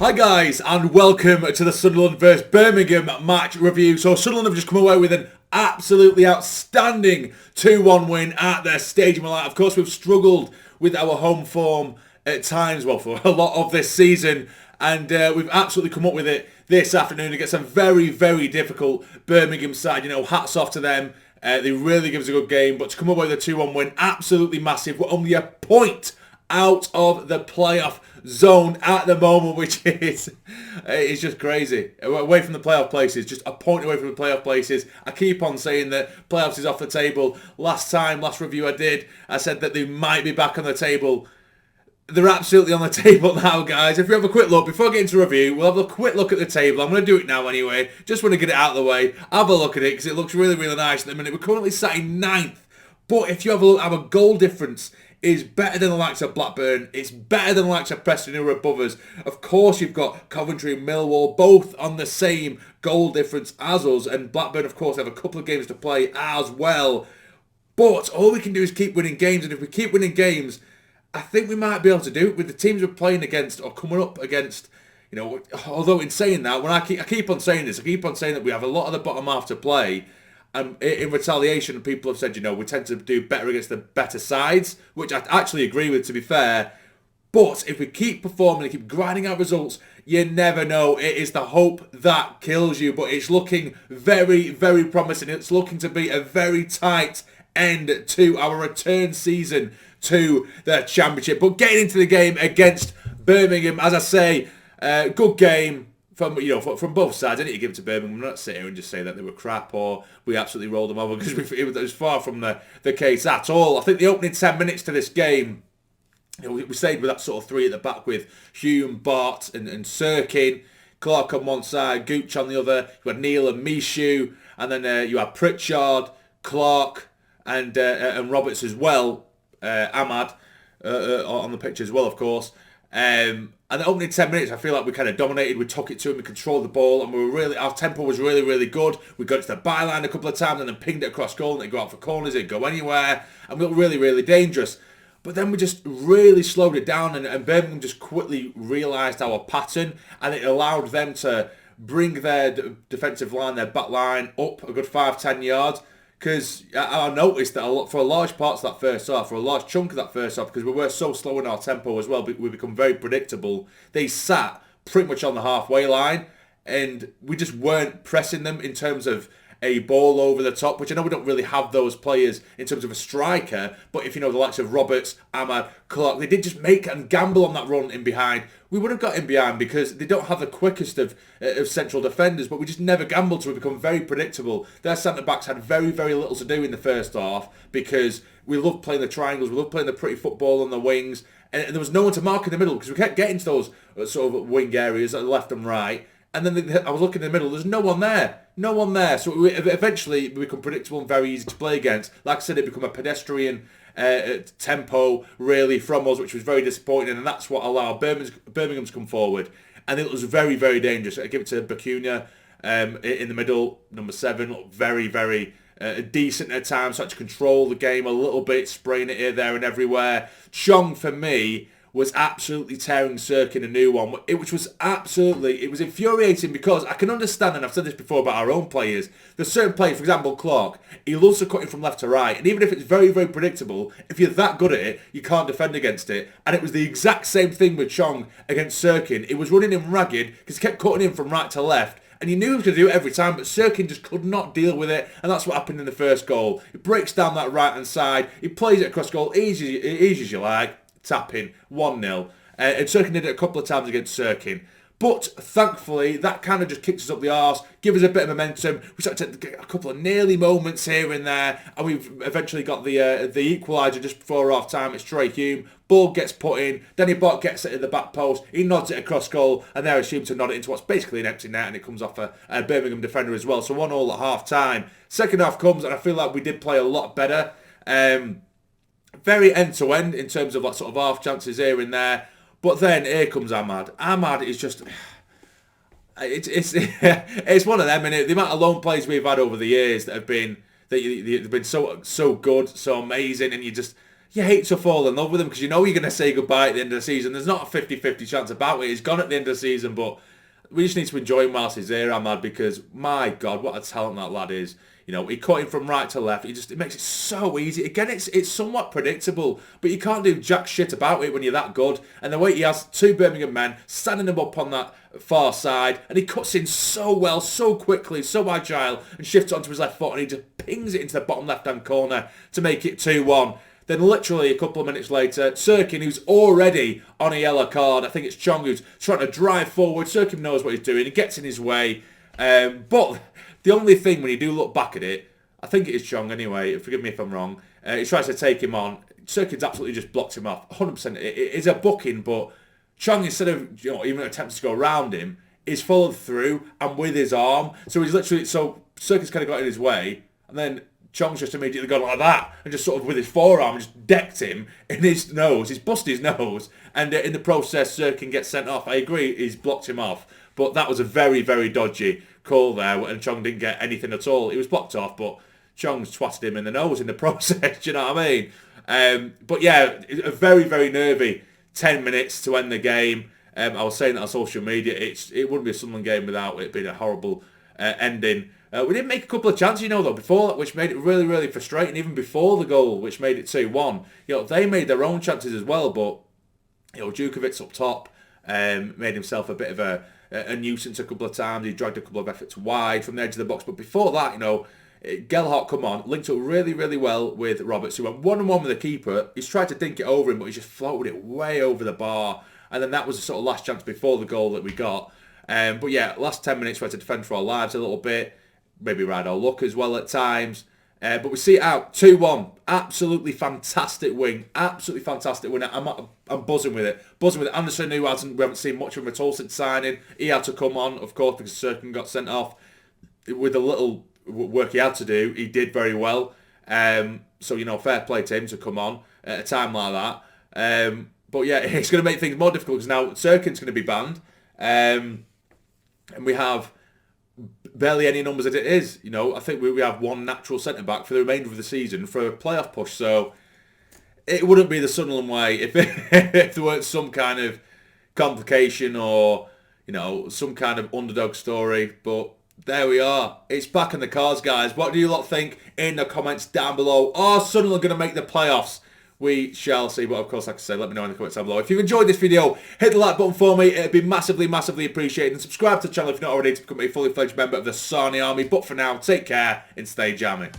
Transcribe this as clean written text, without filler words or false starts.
Hi guys, and welcome to the Sunderland vs Birmingham match review. So Sunderland have just come away with an absolutely outstanding 2-1 win at their Stadium of Light. Of course, we've struggled with our home form at times, well, for a lot of this season, and we've absolutely come up with it this afternoon against a very, very difficult Birmingham side. You know, hats off to them. They really give us a good game, but to come away with a 2-1 win, absolutely massive. We're only a point out of the playoff zone at the moment, which is it's just crazy. Away from the playoff places, just a point away from the playoff places. I keep on saying that playoffs is off the table. Last review I did, I said that they might be back on the table. They're absolutely on the table now, guys. If you have a quick look, before I get into review, we'll have a quick look at the table. I'm going to do it now anyway. Just want to get it out of the way. Have a look at it because it looks really, really nice at the minute. We're currently sat in 9th. But if you have a look, our goal difference is better than the likes of Blackburn. It's better than the likes of Preston, who are above us. Of course, you've got Coventry and Millwall, both on the same goal difference as us. And Blackburn, of course, have a couple of games to play as well. But all we can do is keep winning games. And if we keep winning games, I think we might be able to do it with the teams we're playing against or coming up against. You know, although in saying that, when I keep on saying this, I keep on saying that we have a lot of the bottom half to play. And in retaliation, people have said, you know, we tend to do better against the better sides, which I actually agree with, to be fair. But if we keep performing and keep grinding out results, you never know. It is the hope that kills you. But it's looking very, very promising. It's looking to be a very tight end to our return season to the Championship. But getting into the game against Birmingham, as I say, good game. From both sides. I need to give it to Birmingham. I'm not sitting here and just say that they were crap or we absolutely rolled them over, because it was far from the case at all. I think the opening 10 minutes to this game, you know, we stayed with that sort of three at the back with Hume, Bart and Sirkin, Clark on one side, Gooch on the other. You had Neil and Mishu, and then you had Pritchard, Clark and Roberts as well, Ahmad on the pitch as well, of course. And the opening 10 minutes, I feel like we kind of dominated. We took it to him, we controlled the ball, and our tempo was really, really good. We got to the byline a couple of times and then pinged it across goal, and it go out for corners, it go anywhere, and we looked really, really dangerous. But then we just really slowed it down, and Birmingham just quickly realised our pattern, and it allowed them to bring their defensive line, their back line, up a good 5-10 yards. Because I noticed that for a large part of that first half, for a large chunk of that first half, because we were so slow in our tempo as well, we become very predictable. They sat pretty much on the halfway line, and we just weren't pressing them in terms of a ball over the top, which I know we don't really have those players in terms of a striker, but if you know the likes of Roberts, Ahmad, Clark, they did just make and gamble on that run in behind. We would have got in behind because they don't have the quickest of central defenders, but we just never gambled, so we become very predictable. Their centre-backs had very, very little to do in the first half because we loved playing the triangles, we loved playing the pretty football on the wings, and there was no one to mark in the middle because we kept getting to those sort of wing areas at the left and right. And then I was looking in the middle, there's no one there. No one there. So eventually we become predictable and very easy to play against. Like I said, it became a pedestrian tempo really from us, which was very disappointing. And that's what allowed Birmingham to come forward. And it was very, very dangerous. I give it to Bacuna in the middle, number 7. Looked very, very decent at times. Started to control the game a little bit, spraying it here, there and everywhere. Chong, for me, was absolutely tearing Sirkin a new one, which was it was infuriating because I can understand, and I've said this before about our own players, there's certain players, for example Clark, he loves to cut in from left to right, and even if it's very, very predictable, if you're that good at it, you can't defend against it. And it was the exact same thing with Chong against Sirkin. It was running him ragged because he kept cutting in from right to left, and you knew he was going to do it every time, but Sirkin just could not deal with it, and that's what happened in the first goal. He breaks down that right-hand side, he plays it across goal, easy as you like, tapping 1-0, and Sirkin did it a couple of times against Sirkin. But thankfully, that kind of just kicks us up the arse, give us a bit of momentum. We started to get a couple of nearly moments here and there, and we've eventually got the equaliser just before half time. It's Trey Hume. Ball gets put in. Danny Bott gets it at the back post. He nods it across goal, and they're assumed to nod it into what's basically an empty net, and it comes off a Birmingham defender as well. So 1-1 at half time. Second half comes, and I feel like we did play a lot better. Very end-to-end in terms of like sort of half chances here and there. But then here comes Ahmad. Ahmad is just... It's one of them, and the amount of lone plays we've had over the years that have been they've been so good, so amazing, and you just you hate to fall in love with him because you know you're going to say goodbye at the end of the season. There's not a 50-50 chance about it. He's gone at the end of the season, but we just need to enjoy him whilst he's here, Ahmad, because my God, what a talent that lad is. You know, he cut him from right to left. It makes it so easy. Again, it's somewhat predictable, but you can't do jack shit about it when you're that good. And the way he has two Birmingham men standing him up on that far side, and he cuts in so well, so quickly, so agile, and shifts onto his left foot, and he just pings it into the bottom left-hand corner to make it 2-1. Then literally a couple of minutes later, Sirkin, who's already on a yellow card, I think it's Chong who's trying to drive forward. Sirkin knows what he's doing. He gets in his way. But the only thing, when you do look back at it, I think it is Chong anyway, forgive me if I'm wrong, he tries to take him on. Sirkin's absolutely just blocked him off. 100%. It is a booking, but Chong, instead of even attempting to go around him, is followed through and with his arm. So he's literally, Sirkin's kind of got in his way, and then Chong's just immediately gone like that and just sort of with his forearm just decked him in his nose. He's busted his nose, and in the process, Sirkin gets sent off. I agree, he's blocked him off, but that was a very, very dodgy call there, and Chong didn't get anything at all. He was blocked off, but Chong's twatted him in the nose in the process. Do you know what I mean? But yeah, a very, very nervy 10 minutes to end the game. I was saying that on social media. It wouldn't be a Sunderland game without it being a horrible ending. We did make a couple of chances, though, before that, which made it really, really frustrating, even before the goal, which made it 2-1. They made their own chances as well, but, Djukovic up top made himself a bit of a nuisance a couple of times. He dragged a couple of efforts wide from the edge of the box. But before that, Gelhardt come on, linked up really, really well with Roberts, who went 1-on-1 with the keeper. He's tried to dink it over him, but he just floated it way over the bar. And then that was the sort of last chance before the goal that we got. But yeah, last 10 minutes we had to defend for our lives a little bit. Maybe ride our luck as well at times. But we see it out, 2-1. Absolutely fantastic win. Absolutely fantastic win. I'm buzzing with it. Anderson, we haven't seen much of him at all since signing. He had to come on, of course, because Sirkin got sent off. With the little work he had to do, he did very well. So, fair play to him to come on at a time like that. But yeah, it's going to make things more difficult because now Sirkin's going to be banned. And we have barely any numbers as it is. I think we have one natural centre-back for the remainder of the season for a playoff push. So it wouldn't be the Sunderland way if there weren't some kind of complication or, some kind of underdog story. But there we are. It's back in the cards, guys. What do you lot think in the comments down below? Are Sunderland going to make the playoffs? We shall see, but of course, like I said, let me know in the comments down below. If you've enjoyed this video, hit the like button for me. It'd be massively, massively appreciated. And subscribe to the channel if you're not already to become a fully fledged member of the Sarny Army. But for now, take care and stay jamming.